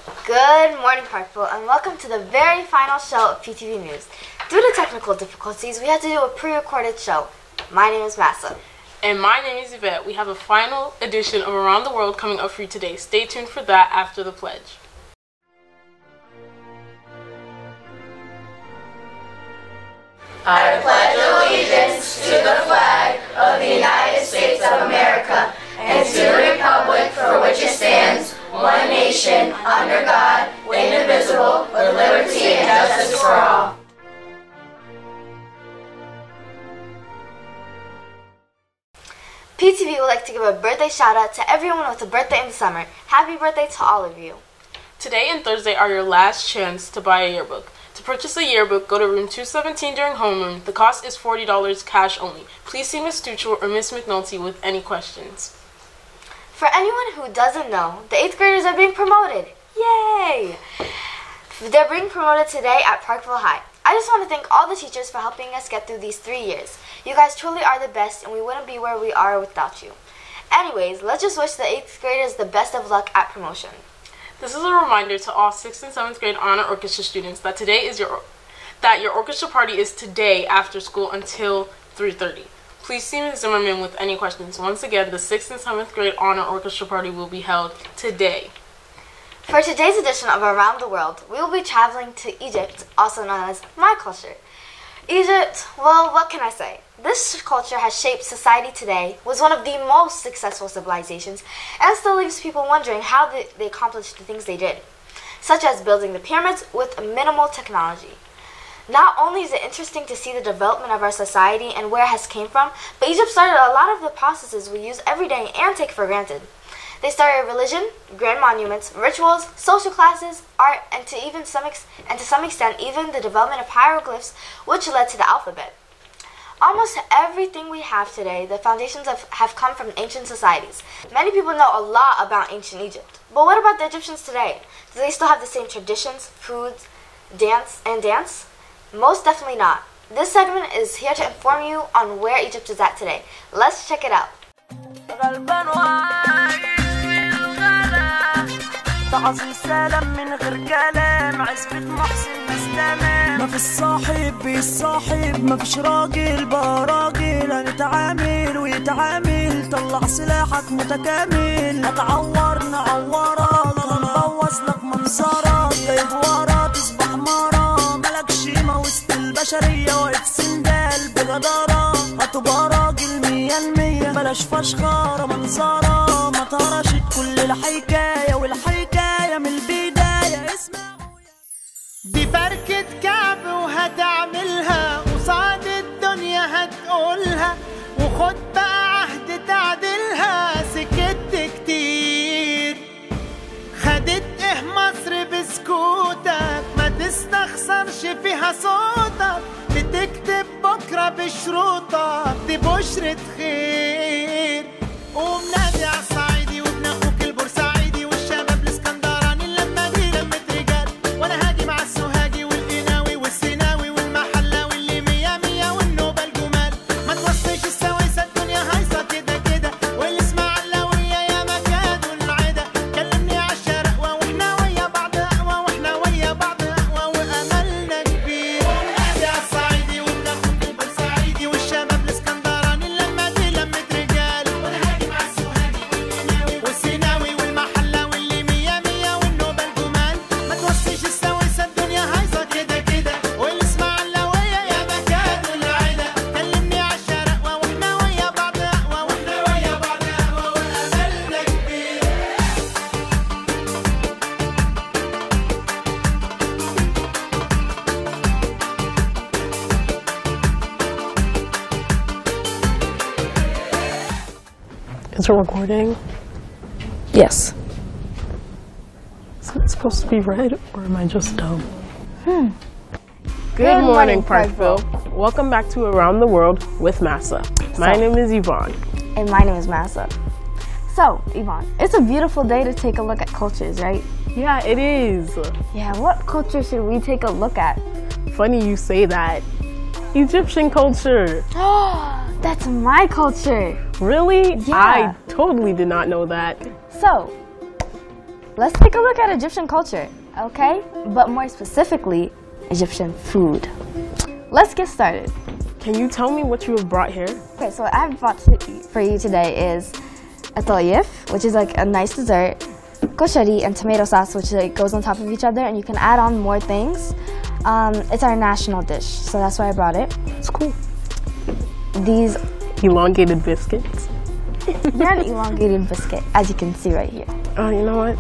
Good morning, Parkville, and welcome to the very final show of PTV News. Due to technical difficulties, we had to do a pre-recorded show. My name is Massa. And my name is Yvette. We have a final edition of Around the World coming up for you today. Stay tuned for that after the pledge. I pledge allegiance to the flag of the United States of America and to the republic for which it stands, one nation, under God, indivisible, with liberty and justice for all. PTV would like to give a birthday shout out to everyone with a birthday in the summer. Happy birthday to all of you. Today and Thursday are your last chance to buy a yearbook. To purchase a yearbook, go to room 217 during homeroom. The cost is $40 cash only. Please see Ms. Tuchel or Ms. McNulty with any questions. For anyone who doesn't know, the 8th graders are being promoted. Yay! They're being promoted today at Parkville High. I just want to thank all the teachers for helping us get through these 3 years. You guys truly are the best, and we wouldn't be where we are without you. Anyways, let's just wish the 8th graders the best of luck at promotion. This is a reminder to all 6th and 7th grade honor orchestra students that your orchestra party is today after school until 3:30. Please see Ms. Zimmerman with any questions. Once again, the 6th and 7th grade honor orchestra party will be held today. For today's edition of Around the World, we will be traveling to Egypt, also known as my culture. Egypt, well, what can I say? This culture has shaped society today, was one of the most successful civilizations, and still leaves people wondering how they accomplished the things they did, such as building the pyramids with minimal technology. Not only is it interesting to see the development of our society and where it has came from, but Egypt started a lot of the processes we use every day and take for granted. They started religion, grand monuments, rituals, social classes, art, and to some extent even the development of hieroglyphs, which led to the alphabet. Almost everything we have today, the foundations have come from ancient societies. Many people know a lot about ancient Egypt. But what about the Egyptians today? Do they still have the same traditions, foods, dance? Most definitely not. This segment is here to inform you on where Egypt is at today. Let's check it out. تعظيم سلام من غير كلام عزبة محسن مستمع ما في الصاحب بالصاحب ما فيش راجل بقى راجل هنتعامل ويتعامل طلع سلاحك متكامل هتعور نعورك هنبوظ لك منظرك جايب ورا تصبح مرة ملكش قيمة وسط البشرية واقف سندال بجدارة هتبقى راجل 100% بلاش فشخرة منظرة ما تهرشت كل الحكاية والحكاية من البداية اسمع دي فركة كعب وهتعملها قصاد الدنيا هتقولها وخد بقى عهد تعدلها سكت كتير خدت مصر بسكوتك ما تستخسرش فيها صوتك بتكتب بكرة بشروطك دي بشرة خير قوم نادي عالصعيدي وابن اخوك البورسعيدي والشباب الاسكندراني لما دي لمة رجال وانا هاجي مع السوهاجي والقناوي والسيناوي والمحلاوي اللي 100 والنوبة الجمال ما توصيش السويسة الدنيا هايصة كده كده والاسماعيلاوية يا مكان والعدا كلمني عالشرقوة واحنا ويا بعض اقوى واحنا ويا بعض اقوى واملنا كبير قوم نادي عالصعيدي وابن اخوك البورسعيدي والشباب الاسكندراني لما دي لمة رجال وانا هاجي مع السوهاجي والقناوي والسيناوي والمحلاوي اللي 100 والنوبة الجمال ما توصيش السويسة الدنيا هايصة كده كده والاسماعيلاوية يا مكان والعدا كلمني عالشرقوة واحنا ويا بعض اقوى واحنا ويا بعض اقوى واملنا كبير Is it recording? Yes. Is it supposed to be red or am I just dumb? Good morning, Parkville. Welcome back to Around the World with Massa. My name is Yvonne. And my name is Massa. So, Yvonne, it's a beautiful day to take a look at cultures, right? Yeah, it is. Yeah, what culture should we take a look at? Funny you say that. Egyptian culture. That's my culture. Really? Yeah. I totally did not know that. So, let's take a look at Egyptian culture, okay? But more specifically, Egyptian food. Let's get started. Can you tell me what you have brought here? Okay, so what I've brought for you today is a talyef, which is like a nice dessert, koshari, and tomato sauce, which like goes on top of each other, and you can add on more things. It's our national dish, so that's why I brought it. It's cool. These elongated biscuits. they're an elongated biscuit, as you can see right here. Oh, you know what?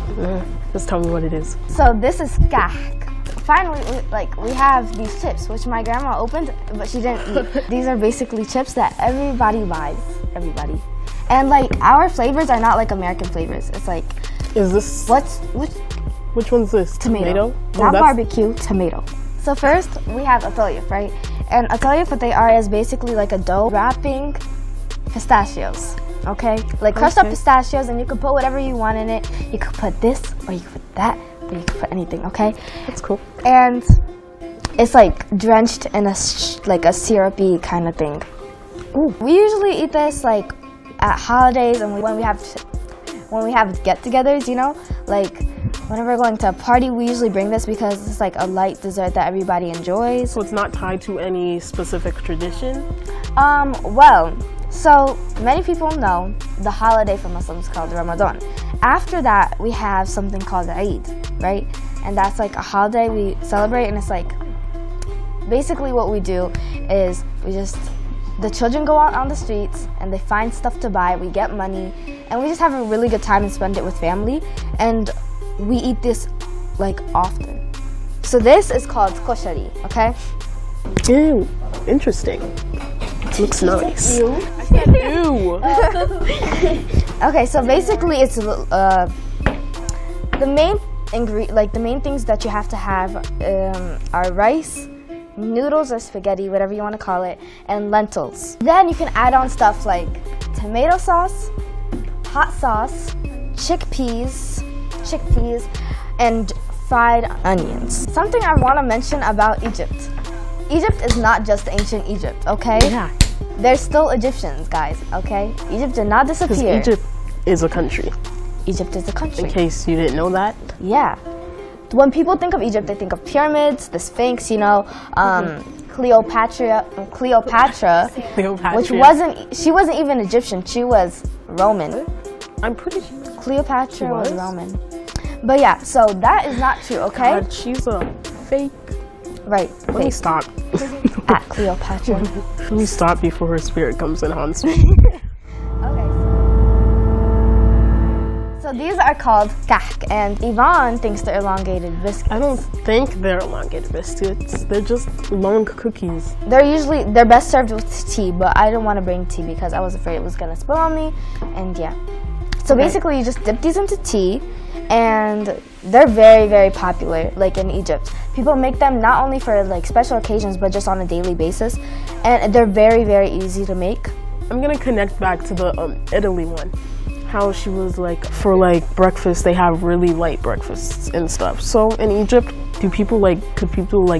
Just tell me what it is. So this is kahk. Finally, we have these chips, which my grandma opened, but she didn't eat. These are basically chips that everybody buys. Everybody. And like our flavors are not like American flavors. It's like, is this which one's this? Tomato. Not barbecue, tomato. So first we have a talyef, right? And a talyef, what they are is basically like a dough wrapping pistachios. Okay? Like crushed up pistachios, and you can put whatever you want in it. You could put this, or you could put that, or you could put anything, okay? That's cool. And it's like drenched in a syrupy kind of thing. Ooh. We usually eat this like at holidays and when we have get-togethers, you know? Like whenever we're going to a party, we usually bring this because it's like a light dessert that everybody enjoys. So it's not tied to any specific tradition? Well, so many people know the holiday for Muslims called Ramadan. After that, we have something called Eid, right? And that's like a holiday we celebrate, and it's like basically what we do is the children go out on the streets and they find stuff to buy, we get money, and we just have a really good time and spend it with family, and we eat this like often. So this is called koshari, okay? Ew, interesting. Looks nice. Ew. Ew. Okay, so basically it's the main the main things that you have to have are rice, noodles or spaghetti, whatever you want to call it, and lentils. Then you can add on stuff like tomato sauce, hot sauce, chickpeas, and fried onions. Something I want to mention about Egypt. Egypt is not just ancient Egypt, okay? Yeah. There's still Egyptians, guys, okay? Egypt did not disappear. Because Egypt is a country. Egypt is a country. In case you didn't know that. Yeah. When people think of Egypt, they think of pyramids, the Sphinx, you know, Cleopatra, which she wasn't even Egyptian, she was Roman. I'm pretty sure Cleopatra was Roman. But yeah, so that is not true, okay? God, she's a fake. Right. Let me stop. At Cleopatra. Let me stop before her spirit comes and haunts me. Okay. So these are called kahk, and Yvonne thinks they're elongated biscuits. I don't think they're elongated biscuits. They're just long cookies. They're best served with tea, but I didn't want to bring tea because I was afraid it was gonna spill on me, and yeah. So basically, you just dip these into tea, and they're very, very popular, like in Egypt. People make them not only for like special occasions, but just on a daily basis, and they're very, very easy to make. I'm gonna connect back to the Italy one. How she was like, for like breakfast, they have really light breakfasts and stuff. So in Egypt, could people like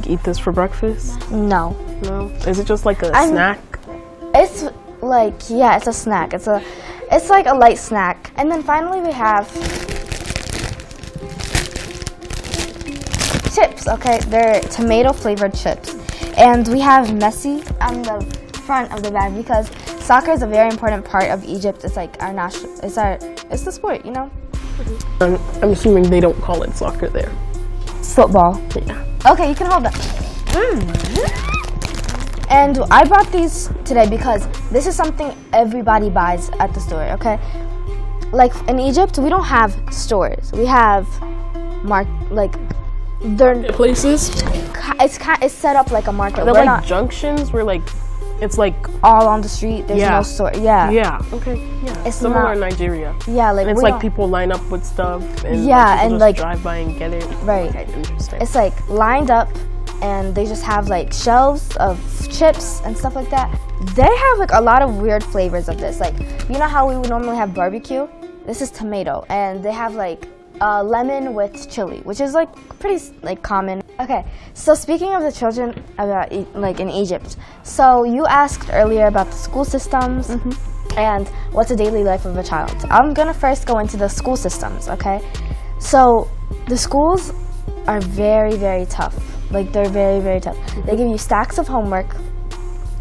eat this for breakfast? No. No? Is it just like a snack? It's like, yeah, it's a snack. It's like a light snack. And then finally we have chips, okay? They're tomato flavored chips. And we have Messi on the front of the bag because soccer is a very important part of Egypt. It's like our national, it's the sport, you know? I'm assuming they don't call it soccer there. Football. Yeah. Okay, you can hold that. And I brought these today because this is something everybody buys at the store, okay? Like in Egypt, we don't have stores. We have places. It's set up like a market. They're like junctions where like it's like all on the street. There's no store. Yeah. Yeah. Okay. Yeah. It's similar in Nigeria. Yeah, like and it's like people line up with stuff. And yeah, and like drive by and get it. Right. Okay, interesting. It's like lined up, and they just have like shelves of chips and stuff like that. They have like a lot of weird flavors of this. Like, you know how we would normally have barbecue? This is tomato, and they have like lemon with chili, which is like pretty like common. Okay, so speaking of the children about like in Egypt, so you asked earlier about the school systems and what's a daily life of a child. I'm gonna first go into the school systems, okay? So the schools are very, very tough. Like, they're very, very tough. They give you stacks of homework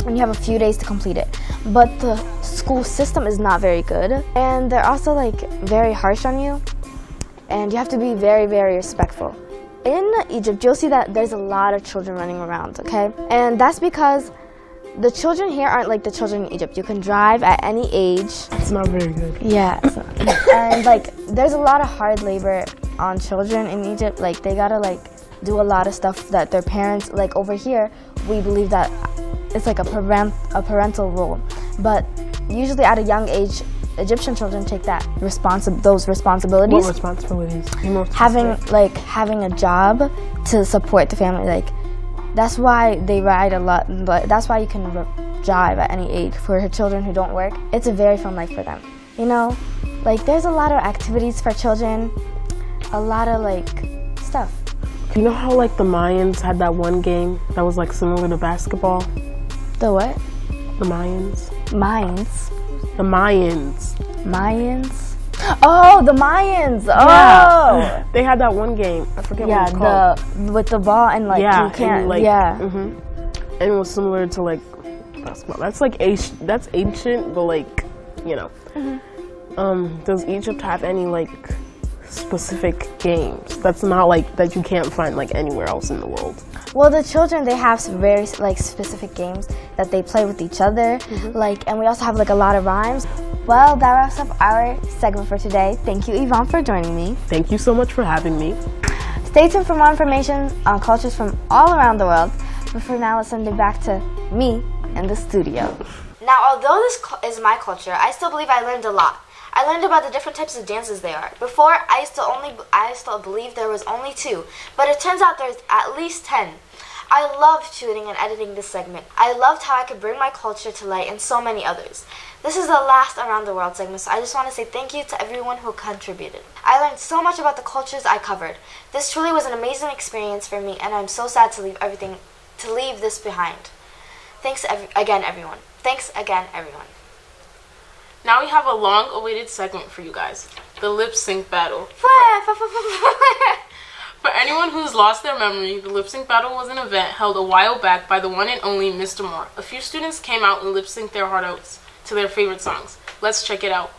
and you have a few days to complete it. But the school system is not very good. And they're also like very harsh on you. And you have to be very, very respectful. In Egypt, you'll see that there's a lot of children running around, okay? And that's because the children here aren't like the children in Egypt. You can drive at any age. It's not very good. Yeah. And like, there's a lot of hard labor on children in Egypt. Like, they gotta like do a lot of stuff that their parents, like over here, we believe that it's like a parental role. But usually at a young age, Egyptian children take that those responsibilities. What responsibilities? Having a job to support the family. Like, that's why they ride a lot. But that's why you can drive at any age for children who don't work. It's a very fun life for them. You know, like there's a lot of activities for children, a lot of like stuff. You know how like the Mayans had that one game that was like similar to basketball? The what? The Mayans. Mayans. The Mayans. Mayans? Oh, the Mayans! Oh! Yeah. They had that one game. I forget what it's called. With the ball and like you can't, and it was similar to like basketball. That's like that's ancient, but like, you know. Does Egypt have any like specific games that's not like that you can't find like anywhere else in the world? Well, the children, they have some very like specific games that they play with each other, like, and we also have like a lot of rhymes. Well, that wraps up our segment for today. Thank you, Yvonne, for joining me. Thank you so much for having me. Stay tuned for more information on cultures from all around the world. But for now, let's send it back to me in the studio. Now, although this is my culture, I still believe I learned a lot. I learned about the different types of dances there are. Before, I used to believe there was only 2, but it turns out there's at least 10. I loved shooting and editing this segment. I loved how I could bring my culture to light and so many others. This is the last Around the World segment, so I just want to say thank you to everyone who contributed. I learned so much about the cultures I covered. This truly was an amazing experience for me, and I'm so sad to leave this behind. Thanks again, everyone. Thanks again, everyone. Now we have a long-awaited segment for you guys, the lip sync battle. For anyone who's lost their memory, the lip sync battle was an event held a while back by the one and only Mr. Moore. A few students came out and lip synced their heart outs to their favorite songs. Let's check it out.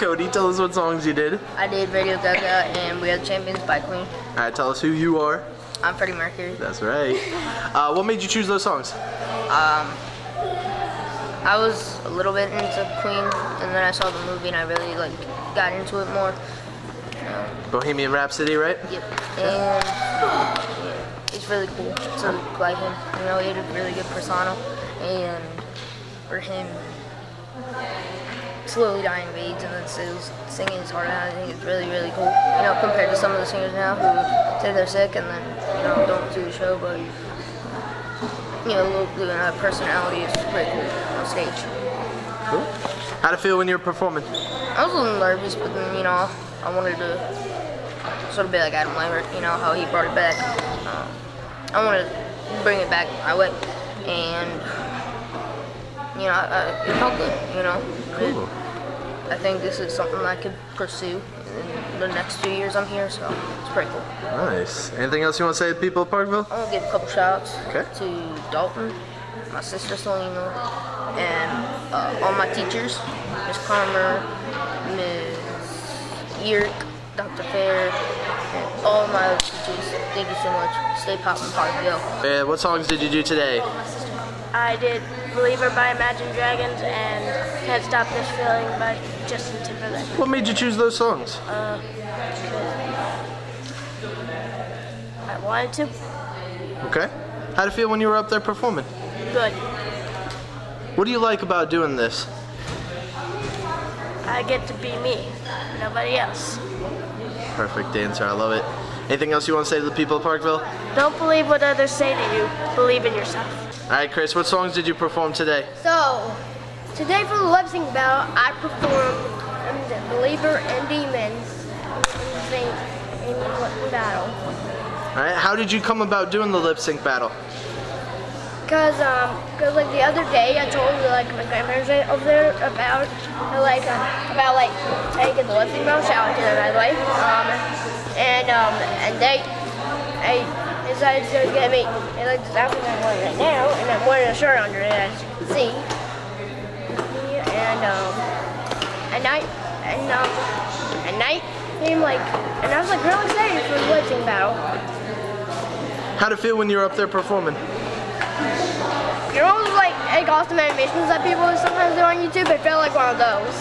Cody, tell us what songs you did. I did Radio Gaga and We Are the Champions by Queen. Alright, tell us who you are. I'm Freddie Mercury. That's right. What made you choose those songs? I was a little bit into Queen, and then I saw the movie and I really got into it more. Bohemian Rhapsody, right? Yep. And it's really cool to like him. You know, he had a really good persona, and for him slowly dying of AIDS and then still singing his heart out, I think it's really, really cool. You know, compared to some of the singers now who say they're sick and then, you know, don't do the show, but, you know, doing a personality is pretty cool on stage. Cool. How'd it feel when you were performing? I was a little nervous, but then, you know, I wanted to sort of be like Adam Lambert, you know, how he brought it back. I wanted to bring it back my way, and, you know, it felt good, you know. Cool. I think this is something I could pursue in the next 2 years I'm here, so it's pretty cool. Nice. Anything else you want to say to the people of Parkville? I want to give a couple shout-outs Okay. to Dalton, my sister Selena, and all my teachers, Miss Palmer, Miss Yerk, Dr. Fair, and all my other teachers. Thank you so much. Stay poppin' Parkville. What songs did you do today? I did Believer by Imagine Dragons and Can't Stop This Feeling by Justin Timberlake. What made you choose those songs? I wanted to. Okay. How'd it feel when you were up there performing? Good. What do you like about doing this? I get to be me, nobody else. Perfect answer, I love it. Anything else you want to say to the people of Parkville? Don't believe what others say to you. Believe in yourself. Alright, Chris, what songs did you perform today? So, today for the lip sync battle, I performed Believer and Demons in battle. Alright, how did you come about doing the lip sync battle? Cause like the other day I told my grandparents over there about taking the lip sync battle, shout out to them by the way. And they decided to get me this outfit I'm wearing right now, and I'm wearing a shirt under it, as you can see. And night came and I was really excited for the lip sync battle. How'd it feel when you were up there performing? You know those awesome animations that people sometimes do on YouTube? It felt like one of those.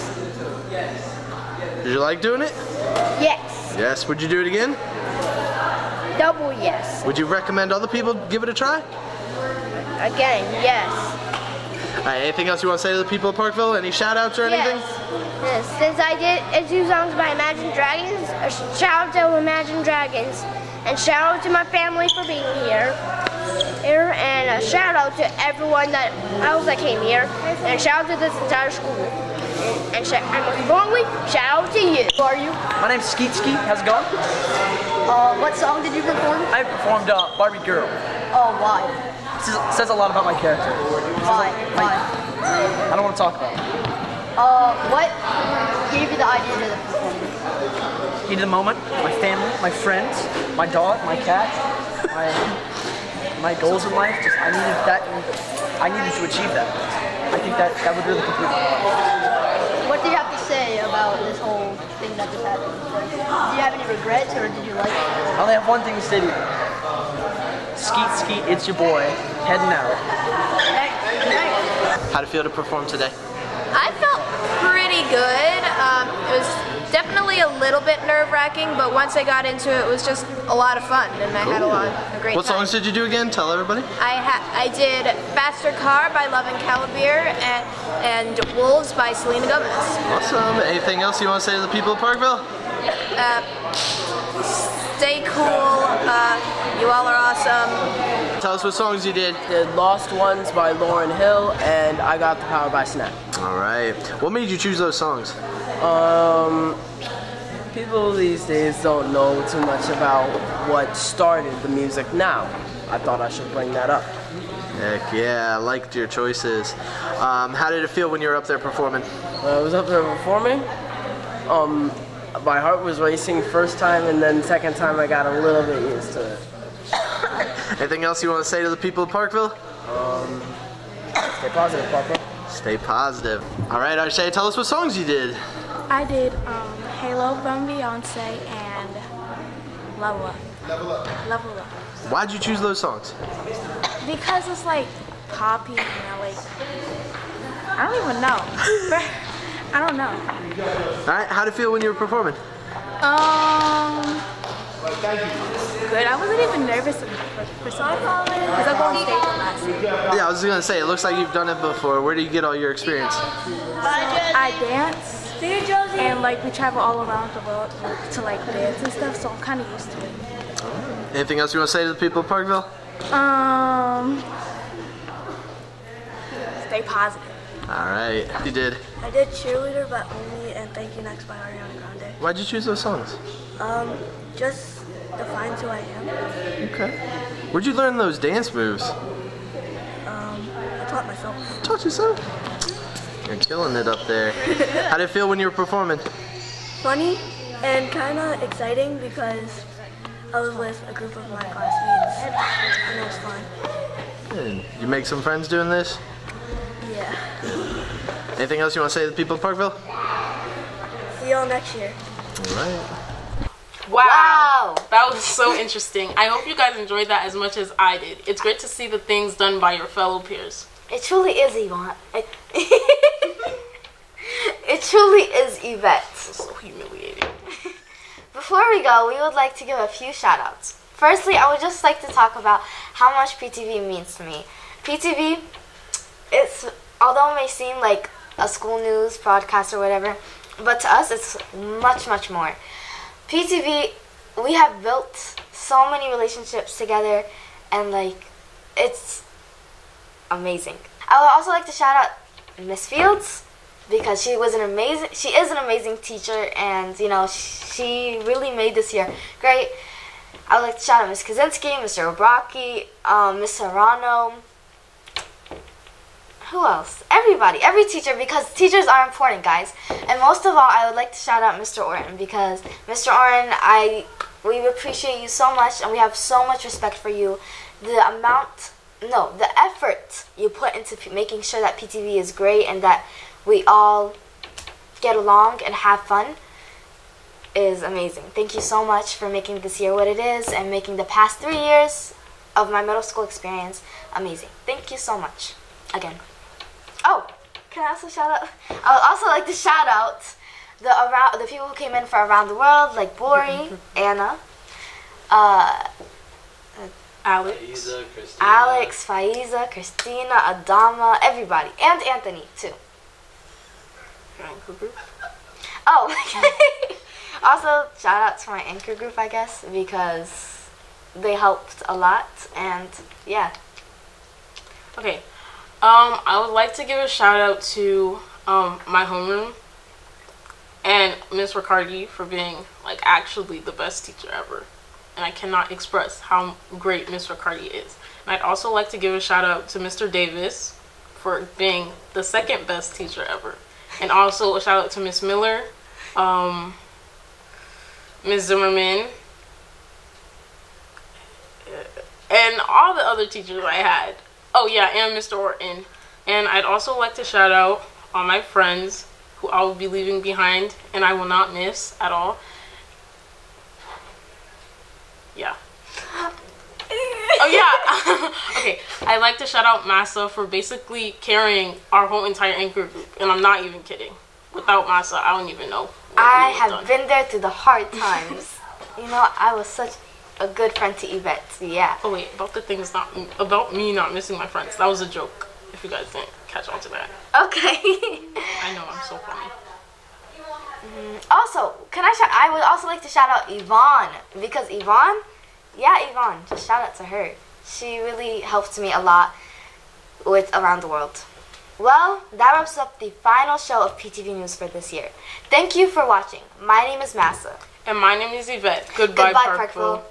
Did you like doing it? Yes. Yes. Would you do it again? Double yes. Would you recommend other people give it a try? Again, yes. Alright, anything else you want to say to the people of Parkville? Any shout outs or anything? Yes. Since I did 2 songs by Imagine Dragons, a shout out to Imagine Dragons. And shout out to my family for being here. And a shout out to everyone that came here. And shout out to this entire school. And most importantly, shout out to you. Who are you? My name's Skeet Skeet. How's it going? What song did you perform? I performed Barbie Girl. Oh, why? Says a lot about my character. Why? I don't want to talk about it. What gave you the idea to perform? Heat of the moment, my family, my friends, my dog, my cat, my goals in life. I needed to achieve that. I think that would really complete my life. What do you have to say about this whole thing that just happened? Do you have any regrets, or did you like it? I only have one thing to say to you. Skeet Skeet, it's your boy, heading out. How'd it feel to perform today? I felt pretty good. It was definitely a little bit nerve-wracking, but once I got into it, it was just a lot of fun, and I had a great time. What songs did you do again? Tell everybody. I did Faster Car by Love and Calabier and Wolves by Selena Gomez. Awesome. Anything else you want to say to the people of Parkville? Stay cool. You all are awesome. Tell us what songs you did. Did Lost Ones by Lauryn Hill and I Got the Power by Snap. Alright. What made you choose those songs? People these days don't know too much about what started the music now. I thought I should bring that up. Heck yeah, I liked your choices. How did it feel when you were up there performing? When I was up there performing, my heart was racing first time, and then second time I got a little bit used to it. Anything else you want to say to the people of Parkville? Stay positive, Parkville. Stay positive. Alright, Arshay, tell us what songs you did. I did Halo from Beyonce and Level Up. Level Up. Why'd you choose those songs? Because it's like poppy, like I don't even know. I don't know. All right, how'd it feel when you were performing? Good. I wasn't even nervous for some because I go on stage a lot. Yeah, I was gonna say, it looks like you've done it before. Where do you get all your experience? I dance, and like we travel all around the world to like dance and stuff, so I'm kind of used to it. Anything else you want to say to the people of Parkville? Stay positive. All right, you did. I did Cheerleader by Only and Thank You Next by Ariana Grande. Why'd you choose those songs? Just defines who I am. Okay. Where'd you learn those dance moves? I taught myself. Taught yourself? You're killing it up there. How'd it feel when you were performing? Funny and kind of exciting because I was with a group of my classmates and it was fun. Good. You make some friends doing this? Yeah. Anything else you want to say to the people of Parkville? See y'all next year. All right. Wow. That was so interesting. I hope you guys enjoyed that as much as I did. It's great to see the things done by your fellow peers. It truly is, Yvonne. It truly is, Yvette. So humiliating. Before we go, we would like to give a few shout-outs. Firstly, I would just like to talk about how much PTV means to me. PTV, although it may seem like a school news broadcast or whatever, but to us it's much, much more. PTV, we have built so many relationships together, and like, it's amazing. I would also like to shout out Miss Fields, because she is an amazing teacher, and you know, she really made this year great. I would like to shout out Miss Kaczynski, Mr. Obraki, Miss Serrano. Who else? Everybody, every teacher, because teachers are important, guys. And most of all, I would like to shout out Mr. Orton, because Mr. Orton, we appreciate you so much, and we have so much respect for you. The effort you put into making sure that PTV is great and that we all get along and have fun is amazing. Thank you so much for making this year what it is and making the past 3 years of my middle school experience amazing. Thank you so much again. Oh, can I also shout out? I would also like to shout out the people who came in for Around the World, like Bori, Anna, Alex, Faiza, Christina, Adama, everybody, and Anthony too. Oh, also shout out to my anchor group, I guess, because they helped a lot, and yeah. Okay, I would like to give a shout out to my homeroom and Miss Riccardi for being like actually the best teacher ever, and I cannot express how great Miss Riccardi is. And I'd also like to give a shout out to Mr. Davis for being the second best teacher ever. And also a shout out to Miss Miller, Miss Zimmerman, and all the other teachers I had. Oh yeah, and Mr. Orton. And I'd also like to shout out all my friends who I will be leaving behind and I will not miss at all. Yeah. Oh yeah. Okay, I'd like to shout out Massa for basically carrying our whole entire anchor group, and I'm not even kidding. Without Massa, I don't even know. I have been there through the hard times. You know, I was such a good friend to Yvette. Yeah. Oh wait, about me not missing my friends. That was a joke. If you guys didn't catch on to that. Okay. I know, I'm so funny. Also, I would also like to shout out Yvonne, because Yvonne, just shout out to her. She really helped me a lot with Around the World. Well, that wraps up the final show of PTV News for this year. Thank you for watching. My name is Massa. And my name is Yvette. Goodbye, Parkville.